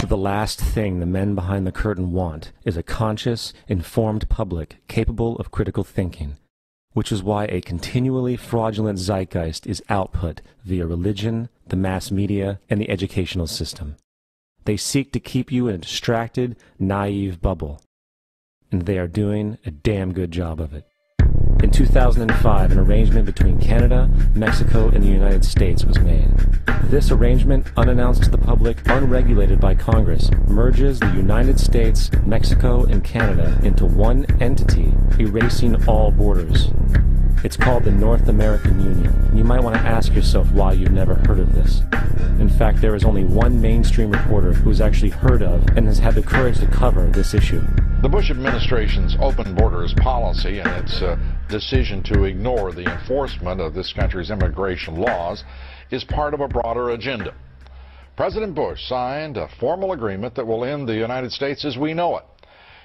The last thing the men behind the curtain want is a conscious, informed public capable of critical thinking, which is why a continually fraudulent zeitgeist is output via religion, the mass media, and the educational system. They seek to keep you in a distracted, naive bubble, and they are doing a damn good job of it. In 2005, an arrangement between Canada, Mexico, and the United States was made. This arrangement, unannounced to the public, unregulated by Congress, merges the United States, Mexico, and Canada into one entity, erasing all borders. It's called the North American Union, and you might want to ask yourself why you've never heard of this. In fact, there is only one mainstream reporter who's actually heard of and has had the courage to cover this issue. The Bush administration's open borders policy and its decision to ignore the enforcement of this country's immigration laws is part of a broader agenda. President Bush signed a formal agreement that will end the United States as we know it,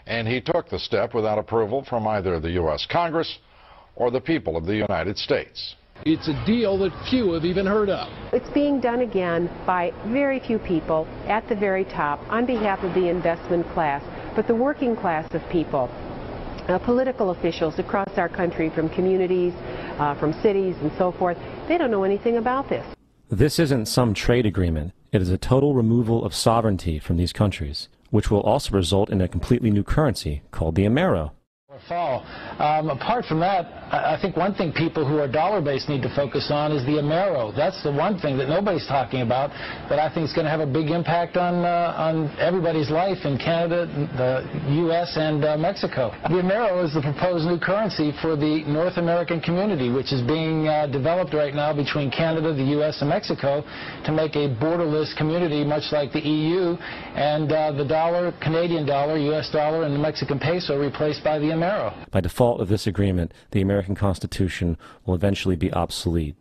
and he took the step without approval from either the U.S. Congress or the people of the United States. It's a deal that few have even heard of. It's being done again by very few people at the very top on behalf of the investment class, but the working class of people, political officials across our country, from communities, from cities and so forth, they don't know anything about this. This isn't some trade agreement. It is a total removal of sovereignty from these countries, which will also result in a completely new currency called the Amero. Fall. Apart from that, I think one thing people who are dollar-based need to focus on is the Amero. That's the one thing that nobody's talking about that I think is going to have a big impact on everybody's life in Canada, the U.S., and Mexico. The Amero is the proposed new currency for the North American community, which is being developed right now between Canada, the U.S., and Mexico to make a borderless community, much like the EU, and the dollar, Canadian dollar, U.S. dollar, and the Mexican peso replaced by the Amero. By default of this agreement, the American Constitution will eventually be obsolete.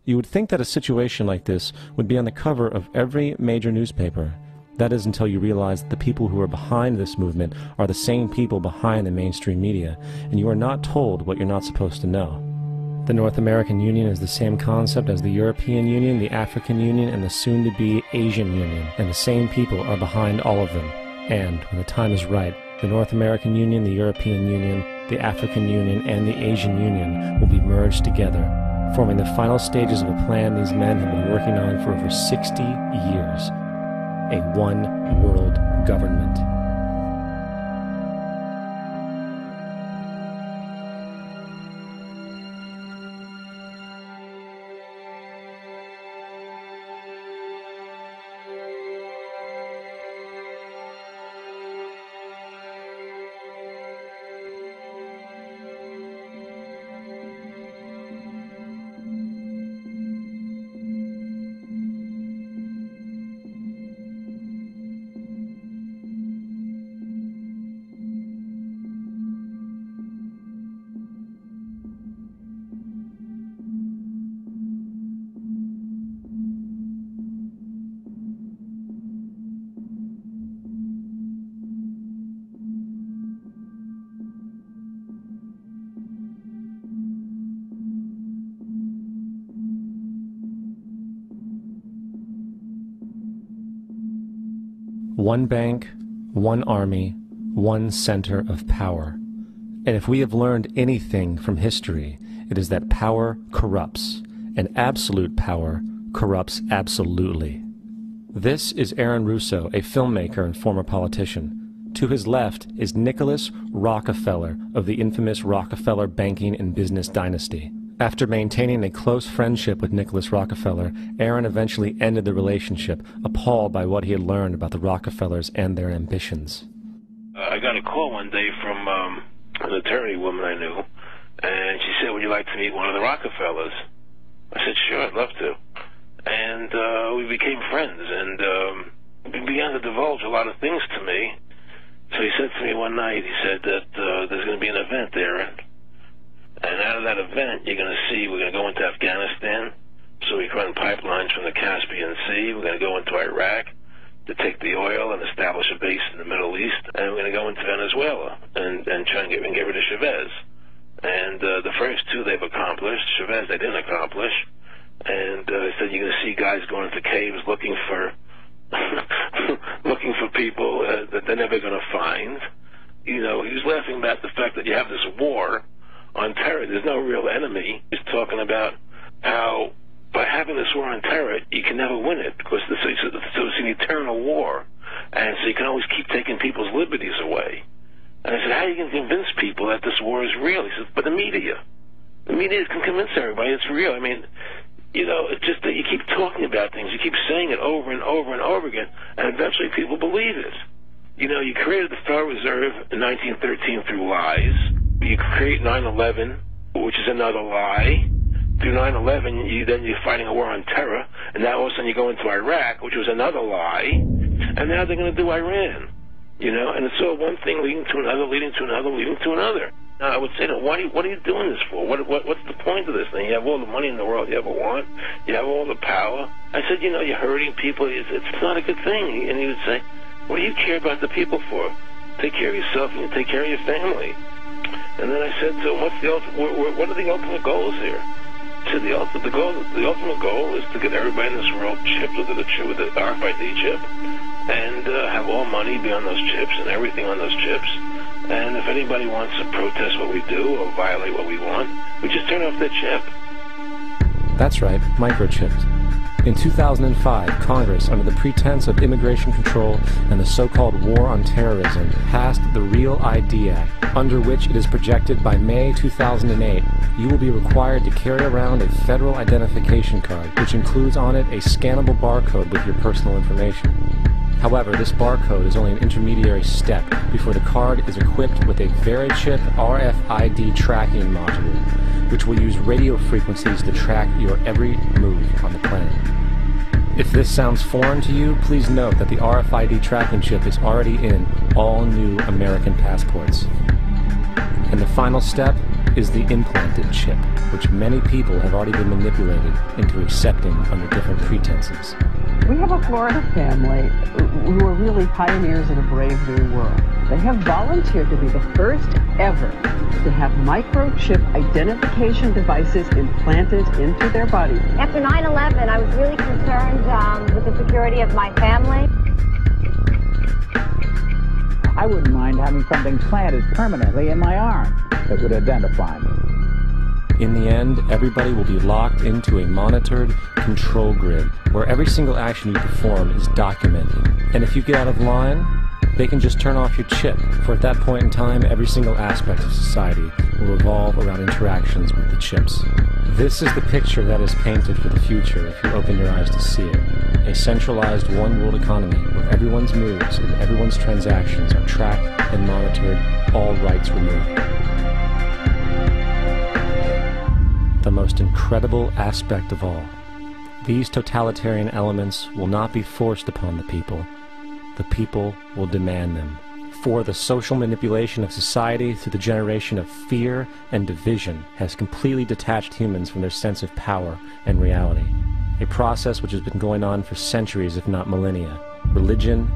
You would think that a situation like this would be on the cover of every major newspaper. That is until you realize that the people who are behind this movement are the same people behind the mainstream media, and you are not told what you're not supposed to know. The North American Union is the same concept as the European Union, the African Union, and the soon-to-be Asian Union, and the same people are behind all of them. And, when the time is right, the North American Union, the European Union, the African Union, and the Asian Union will be merged together, forming the final stages of a plan these men have been working on for over 60 years. A one-world government. One bank, one army, one center of power. And if we have learned anything from history, it is that power corrupts, and absolute power corrupts absolutely. This is Aaron Russo, a filmmaker and former politician. To his left is Nicholas Rockefeller of the infamous Rockefeller banking and business dynasty. After maintaining a close friendship with Nicholas Rockefeller, Aaron eventually ended the relationship, appalled by what he had learned about the Rockefellers and their ambitions. I got a call one day from an attorney woman I knew, and she said, "Would you like to meet one of the Rockefellers?" I said, "Sure, I'd love to." And we became friends, and he began to divulge a lot of things to me. So he said to me one night, he said that there's going to be an event there, and out of that event, you're going to see, we're going to go into Afghanistan, so we can run pipelines from the Caspian Sea. We're going to go into Iraq to take the oil and establish a base in the Middle East, and we're going to go into Venezuela and try and get rid of Chavez. And the first two they've accomplished. Chavez they didn't accomplish. And he said you're going to see guys going into caves looking for they're never going to find. You know, he was laughing about the fact that you have this war on terror. There's no real enemy. He's talking about how by having this war on terror, you can never win it because so it's an eternal war. And so you can always keep taking people's liberties away. And I said, how are you going to convince people that this war is real? He said, but the media can convince everybody it's real. I mean, you know, it's just that you keep talking about things. You keep saying it over and over and over again, and eventually people believe it. You know, you created the Federal Reserve in 1913 through lies. You create 9/11, which is another lie. Through 9/11, you're fighting a war on terror, and now all of a sudden you go into Iraq, which was another lie, and now they're going to do Iran. You know, and it's all one thing leading to another, leading to another, leading to another. Now, I would say, what are you doing this for? What's the point of this thing? You have all the money in the world you ever want. You have all the power. I said, you know, you're hurting people. It's not a good thing. And he would say, what do you care about the people for? Take care of yourself and you take care of your family. And then I said, so what are the ultimate goals here? He said, the ultimate goal is to get everybody in this world chipped with the RFID chip and have all money be on those chips and everything on those chips. And if anybody wants to protest what we do or violate what we want, we just turn off their chip. That's right, microchipped. In 2005, Congress, under the pretense of immigration control and the so-called war on terrorism, passed the REAL ID Act, under which it is projected by May 2008, you will be required to carry around a federal identification card, which includes on it a scannable barcode with your personal information. However, this barcode is only an intermediary step before the card is equipped with a VeriChip RFID tracking module, which will use radio frequencies to track your every move on the planet. If this sounds foreign to you, please note that the RFID tracking chip is already in all new American passports. And the final step is the implanted chip, which many people have already been manipulated into accepting under different pretenses. We have a Florida family who are really pioneers in a brave new world. They have volunteered to be the first ever to have microchip identification devices implanted into their body. After 9/11, I was really concerned with the security of my family. I wouldn't mind having something planted permanently in my arm that would identify me. In the end, everybody will be locked into a monitored control grid where every single action you perform is documented. And if you get out of line, they can just turn off your chip, for at that point in time, every single aspect of society will revolve around interactions with the chips. This is the picture that is painted for the future if you open your eyes to see it. A centralized one-world economy where everyone's moves and everyone's transactions are tracked and monitored, all rights removed. The most incredible aspect of all. These totalitarian elements will not be forced upon the people. The people will demand them. For the social manipulation of society through the generation of fear and division has completely detached humans from their sense of power and reality. A process which has been going on for centuries, if not millennia. Religion,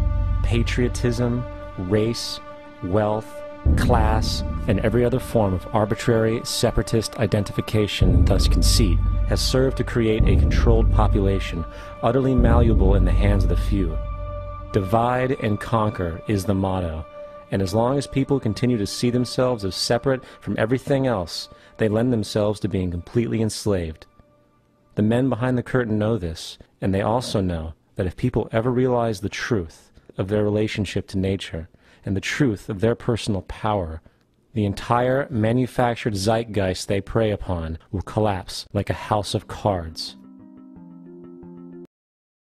patriotism, race, wealth, class, and every other form of arbitrary, separatist identification and thus conceit has served to create a controlled population, utterly malleable in the hands of the few. Divide and conquer is the motto, and as long as people continue to see themselves as separate from everything else, they lend themselves to being completely enslaved. The men behind the curtain know this, and they also know that if people ever realize the truth of their relationship to nature, and the truth of their personal power, the entire manufactured zeitgeist they prey upon will collapse like a house of cards.